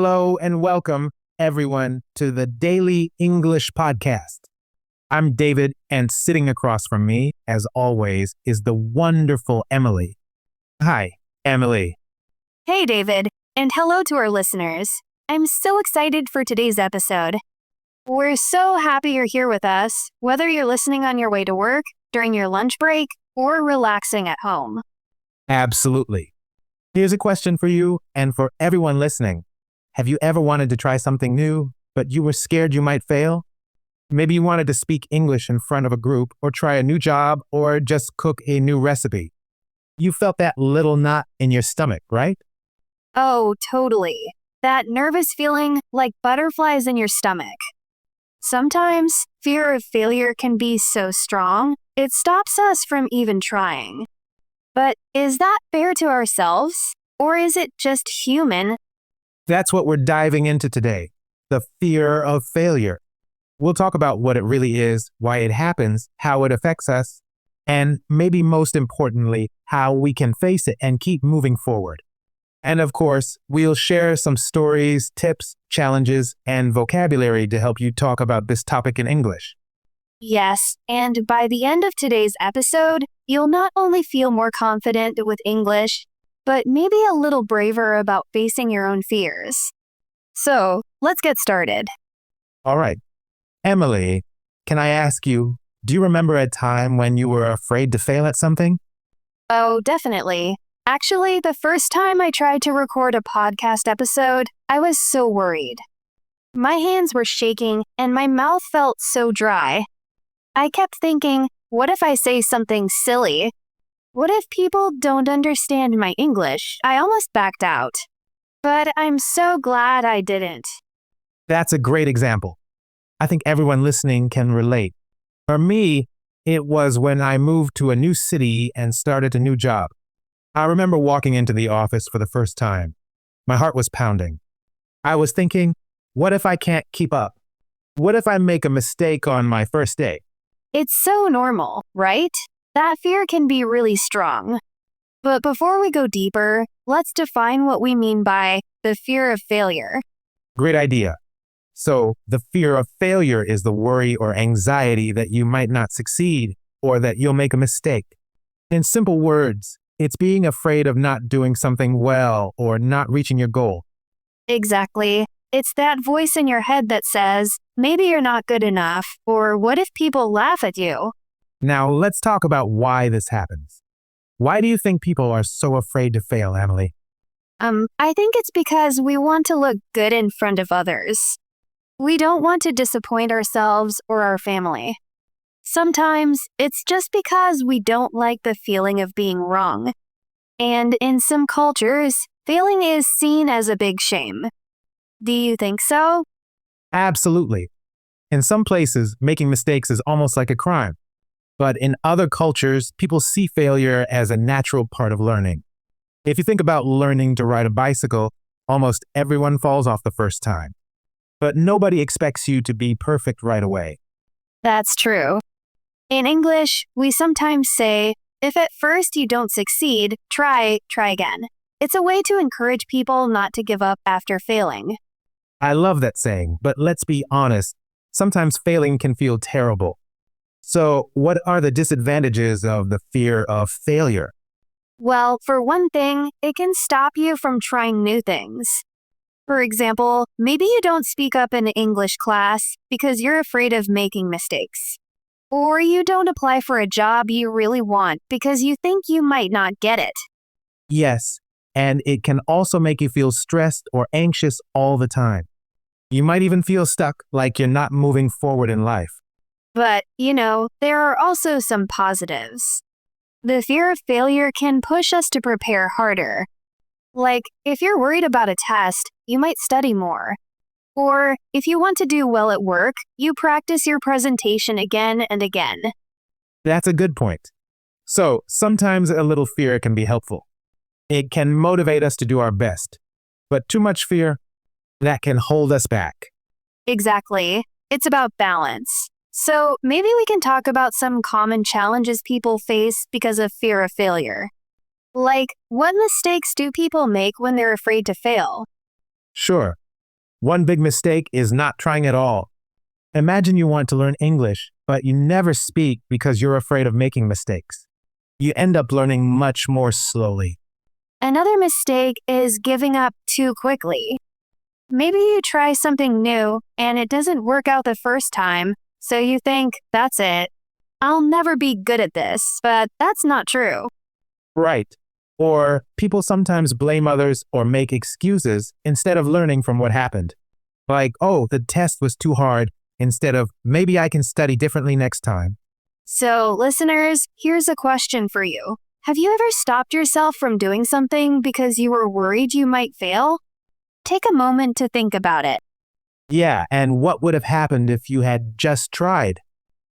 Hello and welcome, everyone, to the Daily English Podcast. I'm David, and sitting across from me, as always, is the wonderful Emily. Hi, Emily. Hey, David, and hello to our listeners. I'm so excited for today's episode. We're so happy you're here with us, whether you're listening on your way to work, during your lunch break, or relaxing at home. Absolutely. Here's a question for you and for everyone listening. Have you ever wanted to try something new, but you were scared you might fail? Maybe you wanted to speak English in front of a group, or try a new job, or just cook a new recipe. You felt that little knot in your stomach, right? Oh, totally. That nervous feeling like butterflies in your stomach. Sometimes, fear of failure can be so strong, it stops us from even trying. But is that fair to ourselves? Or is it just human? That's what we're diving into today, the fear of failure. We'll talk about what it really is, why it happens, how it affects us, and maybe most importantly, how we can face it and keep moving forward. And of course, we'll share some stories, tips, challenges, and vocabulary to help you talk about this topic in English. Yes, and by the end of today's episode, you'll not only feel more confident with English, but maybe a little braver about facing your own fears. So, let's get started. All right. Emily, can I ask you, do you remember a time when you were afraid to fail at something? Oh, definitely. Actually, the first time I tried to record a podcast episode, I was so worried. My hands were shaking and my mouth felt so dry. I kept thinking, what if I say something silly? What if people don't understand my English? I almost backed out. But I'm so glad I didn't. That's a great example. I think everyone listening can relate. For me, it was when I moved to a new city and started a new job. I remember walking into the office for the first time. My heart was pounding. I was thinking, what if I can't keep up? What if I make a mistake on my first day? It's so normal, right? That fear can be really strong. But before we go deeper, let's define what we mean by the fear of failure. Great idea. So, the fear of failure is the worry or anxiety that you might not succeed or that you'll make a mistake. In simple words, it's being afraid of not doing something well or not reaching your goal. Exactly. It's that voice in your head that says, maybe you're not good enough, or what if people laugh at you? Now, let's talk about why this happens. Why do you think people are so afraid to fail, Emily? I think it's because we want to look good in front of others. We don't want to disappoint ourselves or our family. Sometimes it's just because we don't like the feeling of being wrong. And in some cultures, failing is seen as a big shame. Do you think so? Absolutely. In some places, making mistakes is almost like a crime. But in other cultures, people see failure as a natural part of learning. If you think about learning to ride a bicycle, almost everyone falls off the first time. But nobody expects you to be perfect right away. That's true. In English, we sometimes say, if at first you don't succeed, try again. It's a way to encourage people not to give up after failing. I love that saying, but let's be honest, sometimes failing can feel terrible. So, what are the disadvantages of the fear of failure? Well, for one thing, it can stop you from trying new things. For example, maybe you don't speak up in English class because you're afraid of making mistakes. Or you don't apply for a job you really want because you think you might not get it. Yes, and it can also make you feel stressed or anxious all the time. You might even feel stuck, like you're not moving forward in life. But, there are also some positives. The fear of failure can push us to prepare harder. Like, if you're worried about a test, you might study more. Or, if you want to do well at work, you practice your presentation again and again. That's a good point. So, sometimes a little fear can be helpful. It can motivate us to do our best. But too much fear, that can hold us back. Exactly. It's about balance. So maybe we can talk about some common challenges people face because of fear of failure. Like, what mistakes do people make when they're afraid to fail? Sure. One big mistake is not trying at all. Imagine you want to learn English, but you never speak because you're afraid of making mistakes. You end up learning much more slowly. Another mistake is giving up too quickly. Maybe you try something new and it doesn't work out the first time, so you think, that's it. I'll never be good at this, but that's not true. Right. Or people sometimes blame others or make excuses instead of learning from what happened. Like, oh, the test was too hard, instead of maybe I can study differently next time. So, listeners, here's a question for you. Have you ever stopped yourself from doing something because you were worried you might fail? Take a moment to think about it. Yeah, and what would have happened if you had just tried?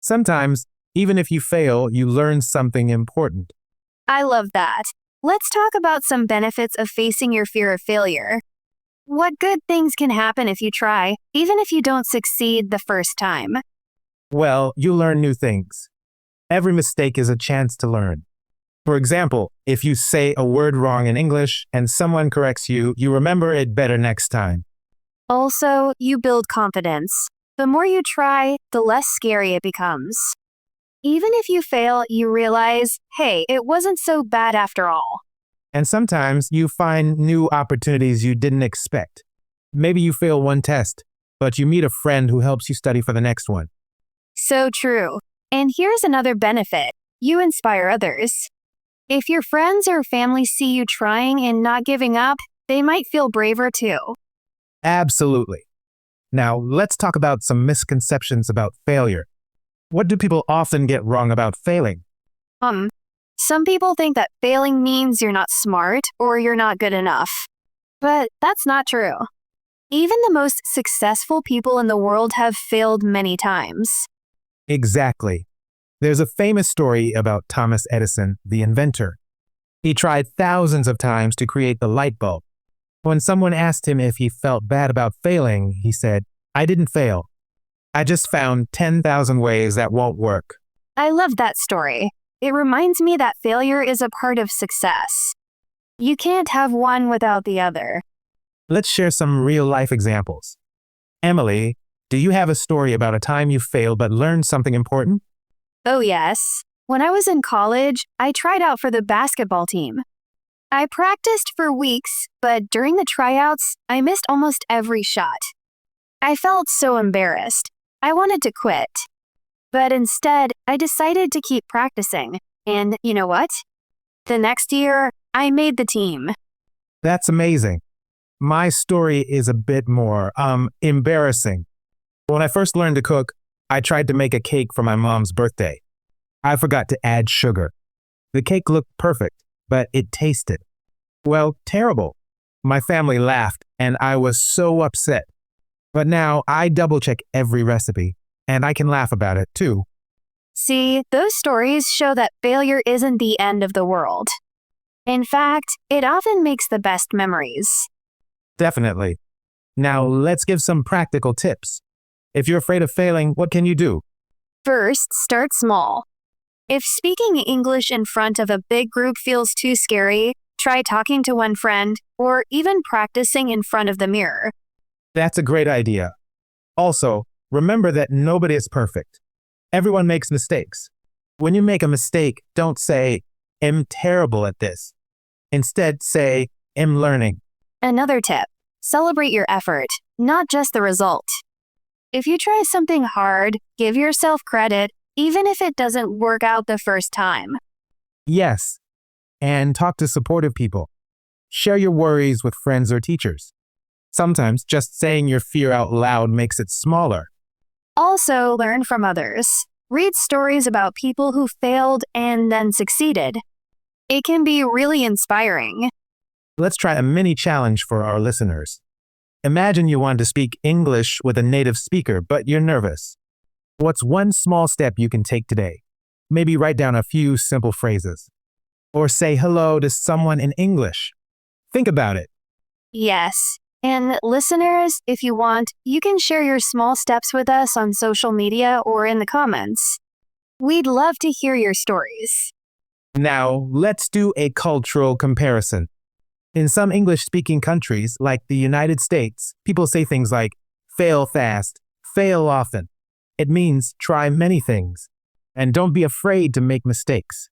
Sometimes, even if you fail, you learn something important. I love that. Let's talk about some benefits of facing your fear of failure. What good things can happen if you try, even if you don't succeed the first time? Well, you learn new things. Every mistake is a chance to learn. For example, if you say a word wrong in English and someone corrects you, you remember it better next time. Also, you build confidence. The more you try, the less scary it becomes. Even if you fail, you realize, hey, it wasn't so bad after all. And sometimes you find new opportunities you didn't expect. Maybe you fail one test, but you meet a friend who helps you study for the next one. So true. And here's another benefit. You inspire others. If your friends or family see you trying and not giving up, they might feel braver too. Absolutely. Now, let's talk about some misconceptions about failure. What do people often get wrong about failing? Some people think that failing means you're not smart or you're not good enough. But that's not true. Even the most successful people in the world have failed many times. Exactly. There's a famous story about Thomas Edison, the inventor. He tried thousands of times to create the light bulb. When someone asked him if he felt bad about failing, he said, "I didn't fail. I just found 10,000 ways that won't work." I love that story. It reminds me that failure is a part of success. You can't have one without the other. Let's share some real-life examples. Emily, do you have a story about a time you failed but learned something important? Oh yes. When I was in college, I tried out for the basketball team. I practiced for weeks, but during the tryouts, I missed almost every shot. I felt so embarrassed. I wanted to quit. But instead, I decided to keep practicing. And you know what? The next year, I made the team. That's amazing. My story is a bit more, embarrassing. When I first learned to cook, I tried to make a cake for my mom's birthday. I forgot to add sugar. The cake looked perfect, but it tasted, well, terrible. My family laughed, and I was so upset. But now I double-check every recipe, and I can laugh about it too. See, those stories show that failure isn't the end of the world. In fact, it often makes the best memories. Definitely. Now let's give some practical tips. If you're afraid of failing, what can you do? First, start small. If speaking English in front of a big group feels too scary, try talking to one friend, or even practicing in front of the mirror. That's a great idea. Also, remember that nobody is perfect. Everyone makes mistakes. When you make a mistake, don't say, "I'm terrible at this." Instead, say, "I'm learning." Another tip, celebrate your effort, not just the result. If you try something hard, give yourself credit, even if it doesn't work out the first time. Yes. And talk to supportive people. Share your worries with friends or teachers. Sometimes just saying your fear out loud makes it smaller. Also, learn from others. Read stories about people who failed and then succeeded. It can be really inspiring. Let's try a mini challenge for our listeners. Imagine you want to speak English with a native speaker, but you're nervous. What's one small step you can take today? Maybe write down a few simple phrases. Or say hello to someone in English. Think about it. Yes. And listeners, if you want, you can share your small steps with us on social media or in the comments. We'd love to hear your stories. Now, let's do a cultural comparison. In some English-speaking countries, like the United States, people say things like, fail fast, fail often. It means try many things, and don't be afraid to make mistakes.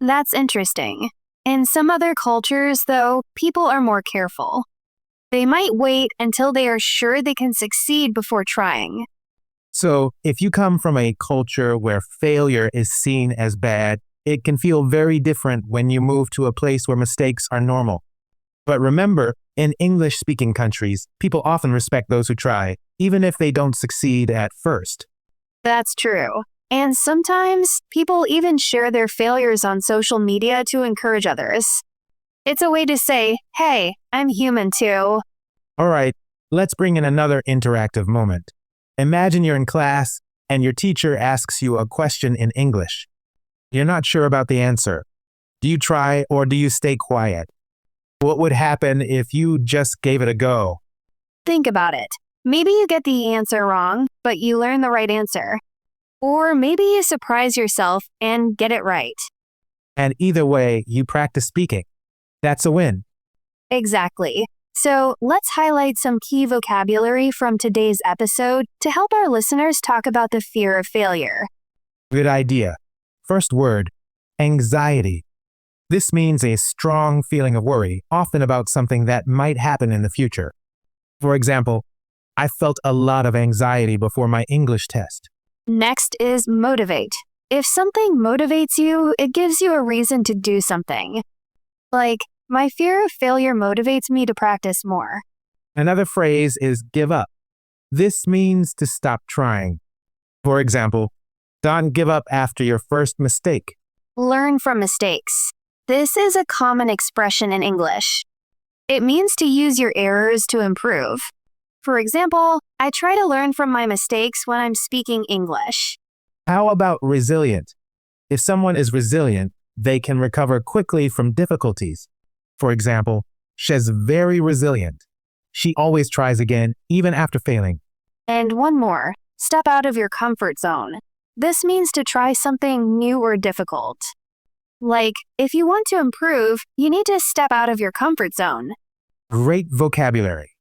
That's interesting. In some other cultures, though, people are more careful. They might wait until they are sure they can succeed before trying. So, if you come from a culture where failure is seen as bad, it can feel very different when you move to a place where mistakes are normal. But remember, in English-speaking countries, people often respect those who try, even if they don't succeed at first. That's true. And sometimes, people even share their failures on social media to encourage others. It's a way to say, hey, I'm human too. All right, let's bring in another interactive moment. Imagine you're in class and your teacher asks you a question in English. You're not sure about the answer. Do you try or do you stay quiet? What would happen if you just gave it a go? Think about it. Maybe you get the answer wrong, but you learn the right answer. Or maybe you surprise yourself and get it right. And either way, you practice speaking. That's a win. Exactly. So let's highlight some key vocabulary from today's episode to help our listeners talk about the fear of failure. Good idea. First word, anxiety. This means a strong feeling of worry, often about something that might happen in the future. For example, I felt a lot of anxiety before my English test. Next is motivate. If something motivates you, it gives you a reason to do something. Like, my fear of failure motivates me to practice more. Another phrase is give up. This means to stop trying. For example, don't give up after your first mistake. Learn from mistakes. This is a common expression in English. It means to use your errors to improve. For example, I try to learn from my mistakes when I'm speaking English. How about resilient? If someone is resilient, they can recover quickly from difficulties. For example, she's very resilient. She always tries again, even after failing. And one more, step out of your comfort zone. This means to try something new or difficult. Like, if you want to improve, you need to step out of your comfort zone. Great vocabulary.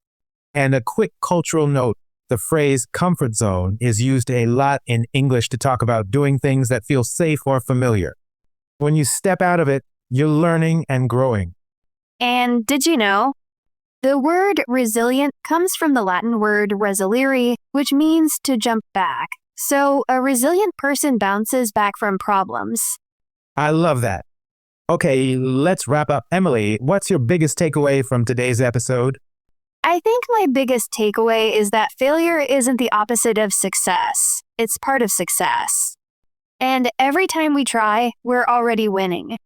And a quick cultural note, the phrase comfort zone is used a lot in English to talk about doing things that feel safe or familiar. When you step out of it, you're learning and growing. And did you know? The word resilient comes from the Latin word resilire, which means to jump back. So, a resilient person bounces back from problems. I love that. Okay, let's wrap up. Emily, what's your biggest takeaway from today's episode? I think my biggest takeaway is that failure isn't the opposite of success. It's part of success. And every time we try, we're already winning.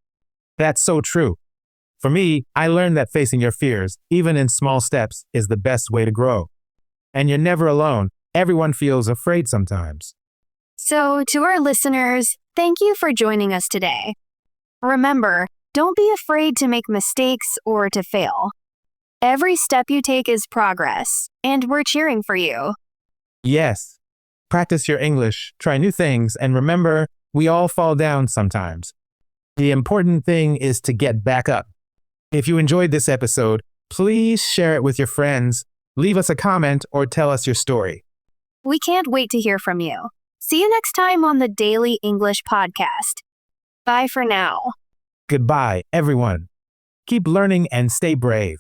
That's so true. For me, I learned that facing your fears, even in small steps, is the best way to grow. And you're never alone. Everyone feels afraid sometimes. So, to our listeners, thank you for joining us today. Remember, don't be afraid to make mistakes or to fail. Every step you take is progress, and we're cheering for you. Yes. Practice your English, try new things, and remember, we all fall down sometimes. The important thing is to get back up. If you enjoyed this episode, please share it with your friends, leave us a comment, or tell us your story. We can't wait to hear from you. See you next time on the Daily English Podcast. Bye for now. Goodbye, everyone. Keep learning and stay brave.